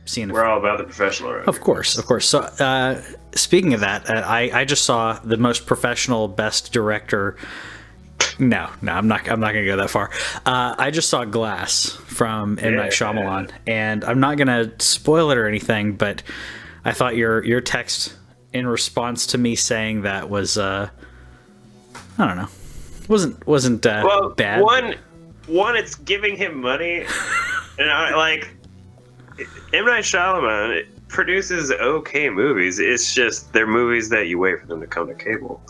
seen. We're all about the professional, right? Of course. So, speaking of that, I just saw the most professional best director. No, I'm not gonna go that far. I just saw Glass from M Night Shyamalan, and I'm not gonna spoil it or anything, but I thought your text in response to me saying that was I don't know, wasn't bad. One, it's giving him money, and I like M Night Shyamalan produces okay movies. It's just they're movies that you wait for them to come to cable.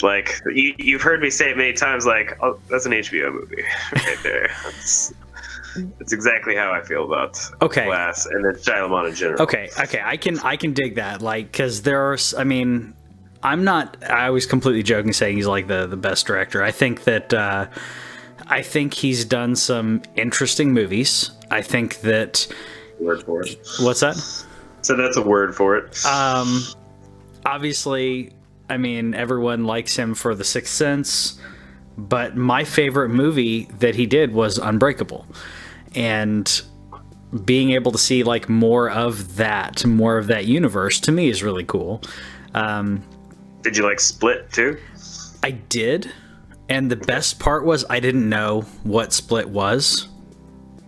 Like, you've heard me say it many times, like, oh, that's an HBO movie right there. That's exactly how I feel about Glass and then Shyamalan in general. Okay, I can dig that, like, because there's, I mean, I was completely joking saying he's like the best director. I think that I think he's done some interesting movies. I think that word for it. What's that? So that's a word for it. Obviously, I mean, everyone likes him for The Sixth Sense, but my favorite movie that he did was Unbreakable. And being able to see like more of that universe to me is really cool. Did you like Split too? I did. And the best part was I didn't know what Split was.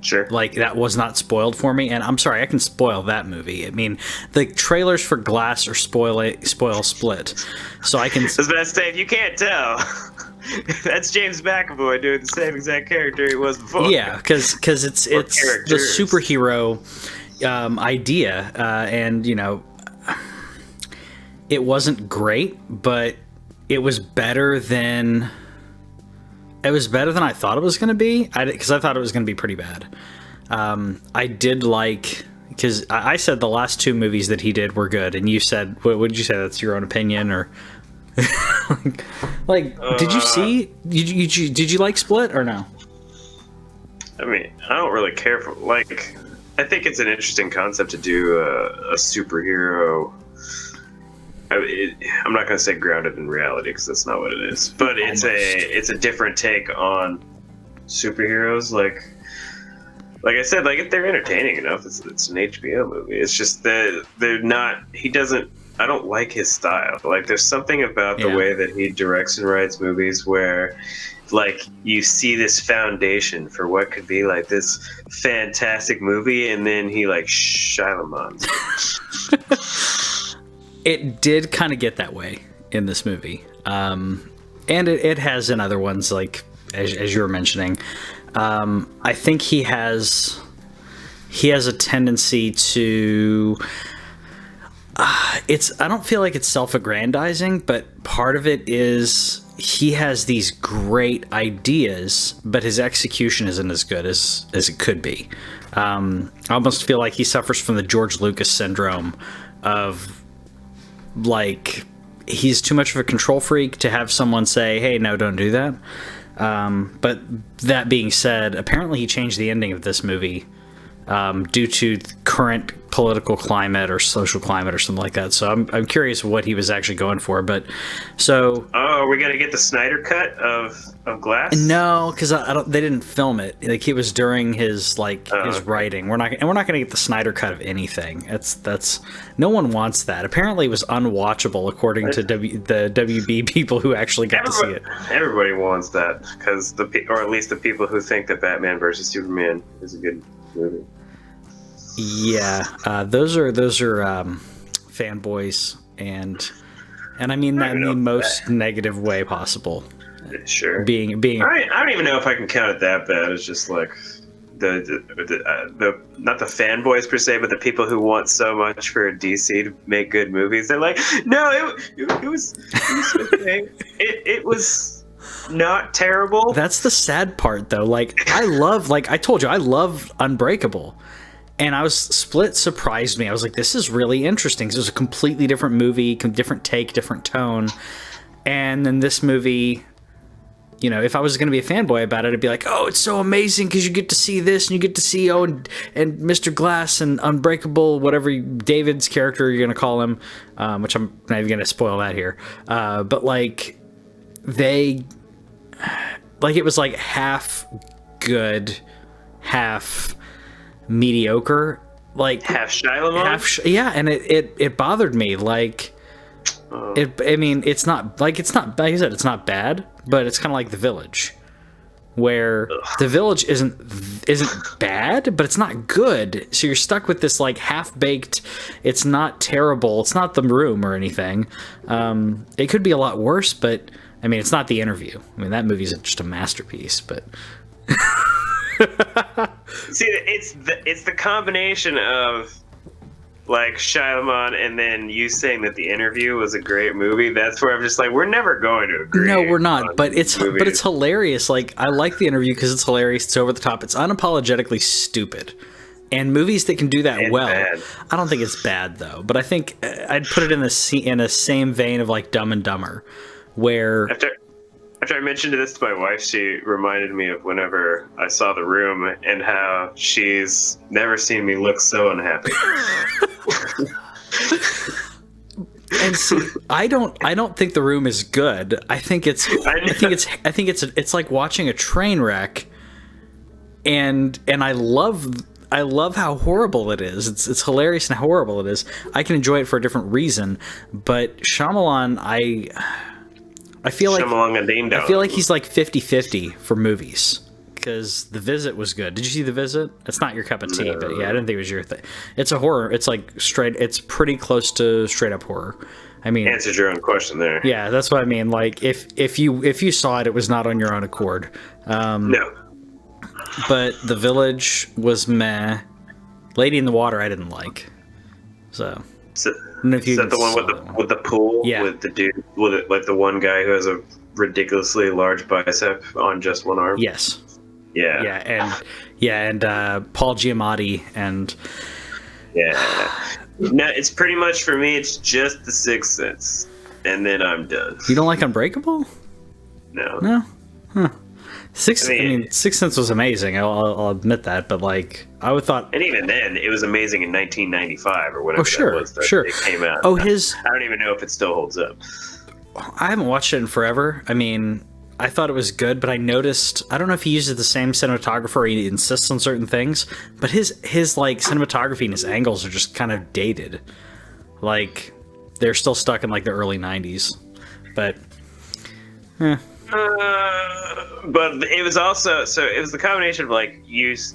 Sure. Like, that was not spoiled for me, and I'm sorry, I can spoil that movie. I mean, the trailers for Glass are spoil Split, so I can... I was about to say, if you can't tell, that's James McAvoy doing the same exact character he was before. Yeah, because it's the superhero idea, and, you know, it wasn't great, but it was better than... It was better than I thought it was going to be, because I thought it was going to be pretty bad. I did like, because I said the last two movies that he did were good, and you said, what did you say? That's your own opinion, or did you see? Did you like Split or no? I mean, I don't really care for like. I think it's an interesting concept to do a superhero. I'm not going to say grounded in reality because that's not what it is, but it's a different take on superheroes. Like I said, like if they're entertaining enough, it's an HBO movie. It's just that they're not. He doesn't. I don't like his style. Like there's something about the way that he directs and writes movies where, like, you see this foundation for what could be like this fantastic movie, and then he like Shyamalan. It did kind of get that way in this movie. And it has in other ones, like, as you were mentioning. I think he has a tendency to... I don't feel like it's self-aggrandizing, but part of it is he has these great ideas, but his execution isn't as good as it could be. I almost feel like he suffers from the George Lucas syndrome of... like, he's too much of a control freak to have someone say, hey, no, don't do that. But that being said, apparently he changed the ending of this movie due to current political climate or social climate or something like that. So I'm curious what he was actually going for. But so... Oh, are we going to get the Snyder cut of Glass? No, because they didn't film it. Like, it was during his writing. We're not going to get the Snyder cut of anything. That's no one wants that. Apparently, it was unwatchable according to the WB people who actually got to see it. Everybody wants that because or at least the people who think that Batman versus Superman is a good movie. Yeah, those are fanboys, and I mean that in the most negative way possible. Sure. Being. I don't even know if I can count it that bad. It's just like the not the fanboys per se, but the people who want so much for DC to make good movies. They're like, no, it was okay. It was not terrible. That's the sad part, though. Like, I told you, I love Unbreakable. And Split surprised me. I was like, this is really interesting. It was a completely different movie, different take, different tone. And then this movie, you know, if I was going to be a fanboy about it, I'd be like, oh, it's so amazing because you get to see this and you get to see, and Mr. Glass and Unbreakable, whatever David's character you're going to call him, which I'm not even going to spoil that here. But, like, it was like half good, half mediocre, like half Shyamalan. Yeah, and it bothered me. Like, I mean, it's not like I said, it's not bad, but it's kind of like The Village, where The Village isn't bad, but it's not good. So you're stuck with this like half baked. It's not terrible. It's not The Room or anything. It could be a lot worse, but I mean, it's not The Interview. I mean, that movie's just a masterpiece, but. See, it's the combination of like Shyamalan and then you saying that The Interview was a great movie. That's where I'm just like, we're never going to agree. No, we're not. But it's hilarious. Like, I like The Interview because it's hilarious. It's over the top. It's unapologetically stupid. And movies that can do that well, bad. I don't think it's bad though. But I think I'd put it in the same vein of like Dumb and Dumber, where. After I mentioned this to my wife, she reminded me of whenever I saw The Room and how she's never seen me look so unhappy. And see, I don't think The Room is good. I think it's like watching a train wreck, and I love how horrible it is. It's hilarious and how horrible it is. I can enjoy it for a different reason, but Shyamalan, I feel like he's like 50-50 for movies, because The Visit was good. Did you see The Visit? It's not your cup of tea, but yeah, I didn't think it was your thing. It's a horror. It's like it's pretty close to straight up horror. I mean, answered your own question there. Yeah, that's what I mean. Like if you saw it, it was not on your own accord. No. But The Village was meh. Lady in the Water I didn't like. So is that the one with the pool? Yeah. With the dude, like the one guy who has a ridiculously large bicep on just one arm? Yes. Yeah. And Paul Giamatti and... Yeah. No, it's pretty much, for me, it's just The Sixth Sense. And then I'm done. You don't like Unbreakable? No. No? Huh. Sixth Sense was amazing. I'll admit that, but like I would thought, and even then, it was amazing in 1995 or whatever. Oh sure, that was that sure. It came out. Oh, I don't even know if it still holds up. I haven't watched it in forever. I mean, I thought it was good, but I noticed, I don't know if he uses the same cinematographer or he insists on certain things, but his like cinematography and his angles are just kind of dated. Like they're still stuck in like the early 90s, but. But it was also, so it was the combination of like you see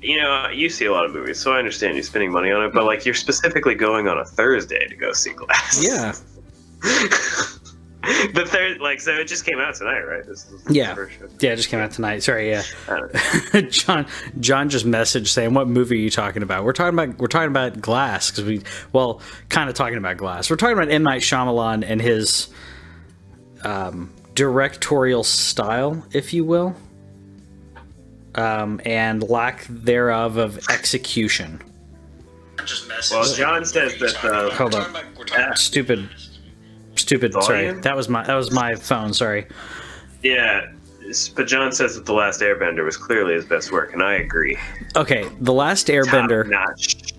a lot of movies, so I understand you spending money on it, but like you're specifically going on a Thursday to go see Glass. Yeah. The third, like, so it just came out tonight, right? This is yeah, the first show. Yeah, it just came out tonight. Sorry, yeah. John just messaged saying, "What movie are you talking about?" We're talking about Glass, because kind of talking about Glass. We're talking about M Night Shyamalan and his directorial style, if you will, and lack thereof of execution. Well, John says that. Hold on, stupid. Sorry, that was my phone. Sorry. Yeah, but John says that The Last Airbender was clearly his best work, and I agree. Okay, The Last Airbender. Top-notch.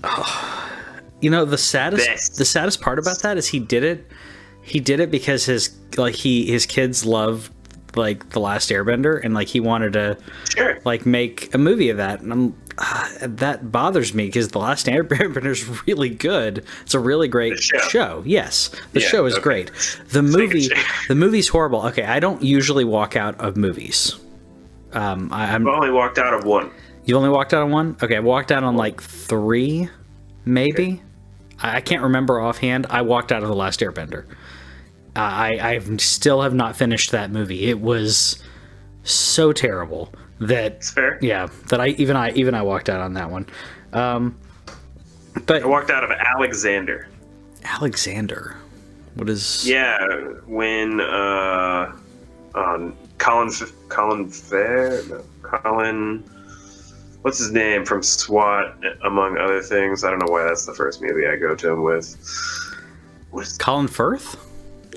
You know, the saddest part about that is he did it because his kids love like The Last Airbender, and like he wanted to like make a movie of that, and that bothers me because The Last Airbender is really good. It's a really great show. Yes, the show is great. The movie's horrible. Okay, I don't usually walk out of movies. I've only walked out of one. You only walked out on one? Okay, I walked out on like 3, maybe. Okay. I can't remember offhand. I walked out of The Last Airbender. I still have not finished that movie. It was so terrible that it's fair. Yeah, that I walked out on that one. But I walked out of Alexander. Alexander, what is? Yeah, when Colin Fair, what's his name from SWAT, among other things. I don't know why that's the first movie I go to him with. Colin Firth?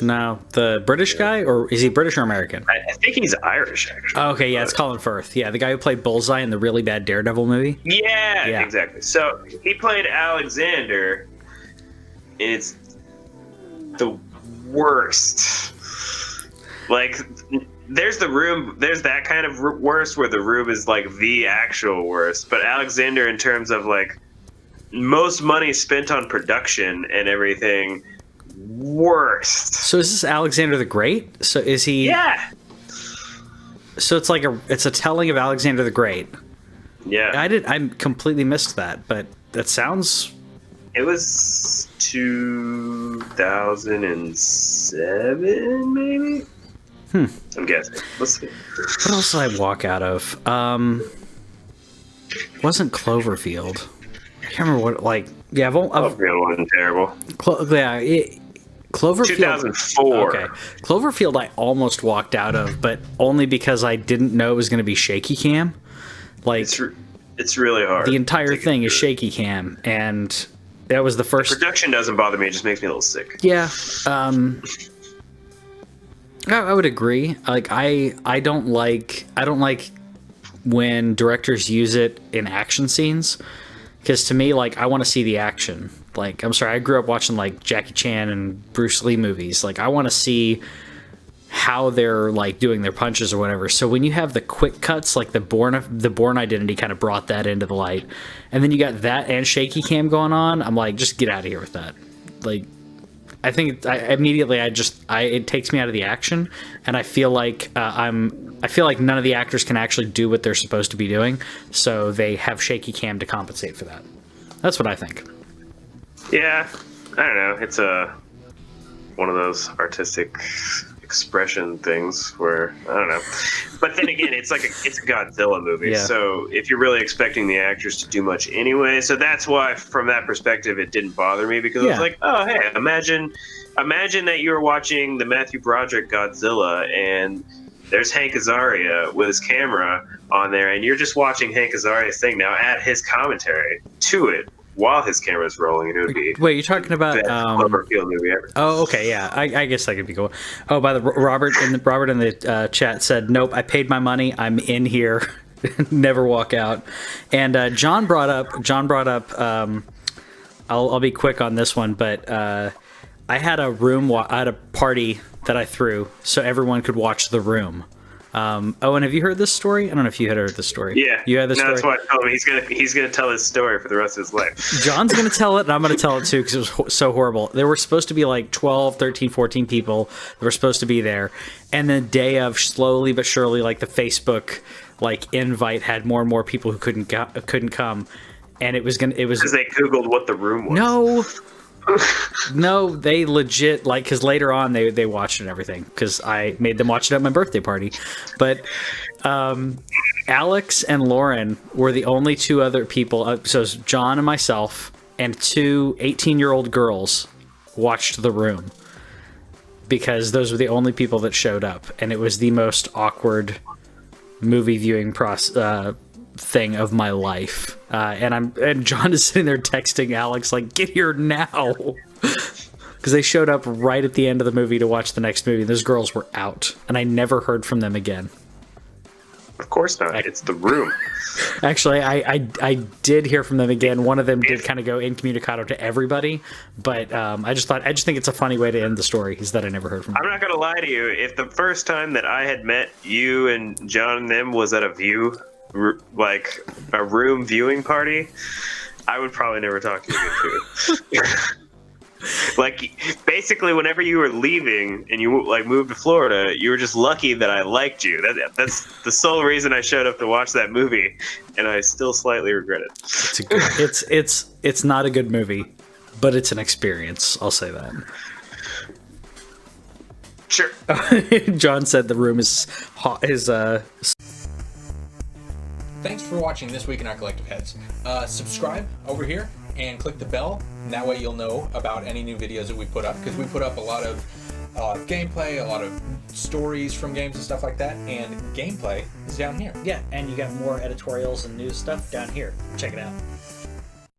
No, the British guy, or is he British or American? I think he's Irish, actually. Oh, okay, yeah, it's Colin Firth. Yeah, the guy who played Bullseye in the really bad Daredevil movie. Yeah, exactly. So he played Alexander, and it's the worst. Like, there's The Room, there's that kind of worst where The Room is like the actual worst, but Alexander, in terms of like most money spent on production and everything. Worst. So is this Alexander the Great? So is he? Yeah. So it's like it's a telling of Alexander the Great. Yeah. I completely missed that, but that sounds. It was 2007, maybe. I'm guessing. Let's see. What else did I walk out of? Wasn't Cloverfield? I can't remember what. Like, yeah, Cloverfield wasn't terrible. Cloverfield. 2004. Okay, Cloverfield. I almost walked out of, but only because I didn't know it was going to be shaky cam. Like, it's really hard. The entire thing is shaky cam, and that was the first. The production doesn't bother me; it just makes me a little sick. Yeah. I would agree. Like, I don't like when directors use it in action scenes, because to me, like, I want to see the action. Like, I'm sorry, I grew up watching like Jackie Chan and Bruce Lee movies. Like, I want to see how they're like doing their punches or whatever. So when you have the quick cuts, like the Bourne Identity kind of brought that into the light, and then you got that and shaky cam going on. I'm like, just get out of here with that. Like, I think it takes me out of the action, and I feel like none of the actors can actually do what they're supposed to be doing, so they have shaky cam to compensate for that. That's what I think. Yeah, I don't know. It's one of those artistic expression things where I don't know. But then again, it's a Godzilla movie, yeah. So if you're really expecting the actors to do much anyway, so that's why from that perspective it didn't bother me, because I was like, oh hey, imagine that you were watching the Matthew Broderick Godzilla and there's Hank Azaria with his camera on there, and you're just watching Hank Azaria's thing. Now add his commentary to it while his camera's rolling, and it would be. Wait, you're talking about the best Cloverfield movie ever. Oh, okay, yeah. I guess that could be cool. Oh, by the Robert in the chat said, "Nope, I paid my money. I'm in here. Never walk out." And John brought up. I'll be quick on this one, but I had a room. I had a party that I threw so everyone could watch The Room. And have you heard this story? I don't know if you had heard this story. Yeah, you had this story. That's why I told him he's gonna tell his story for the rest of his life. John's gonna tell it, and I'm gonna tell it too, because it was so horrible. There were supposed to be like 12, 13, 14 people that were supposed to be there, and the day of, slowly but surely, like the Facebook like invite had more and more people who couldn't come, and it was because they Googled what The Room was. No, they legit, like, because later on they watched it and everything, because I made them watch it at my birthday party. But Alex and Lauren were the only two other people, so it was John and myself, and two 18-year-old girls watched The Room, because those were the only people that showed up, and it was the most awkward movie viewing thing of my life. And John is sitting there texting Alex like, "Get here now," because they showed up right at the end of the movie to watch the next movie. Those girls were out, and I never heard from them again. Of course not. It's The Room. Actually, I did hear from them again. One of them did kind of go incommunicado to everybody, but I just think it's a funny way to end the story, is that I never heard from them. I'm not gonna lie to you. If the first time that I had met you and John and them was at a room viewing party, I would probably never talk to you again. Like, basically, whenever you were leaving and you like moved to Florida, you were just lucky that I liked you. That's the sole reason I showed up to watch that movie, and I still slightly regret it. It's not a good movie, but it's an experience. I'll say that. Sure. John said The Room is hot. Thanks for watching This Week in Our Collective Heads. Subscribe over here and click the bell, and that way you'll know about any new videos that we put up, because we put up a lot of gameplay, a lot of stories from games and stuff like that, and gameplay is down here. Yeah, and you got more editorials and news stuff down here. Check it out.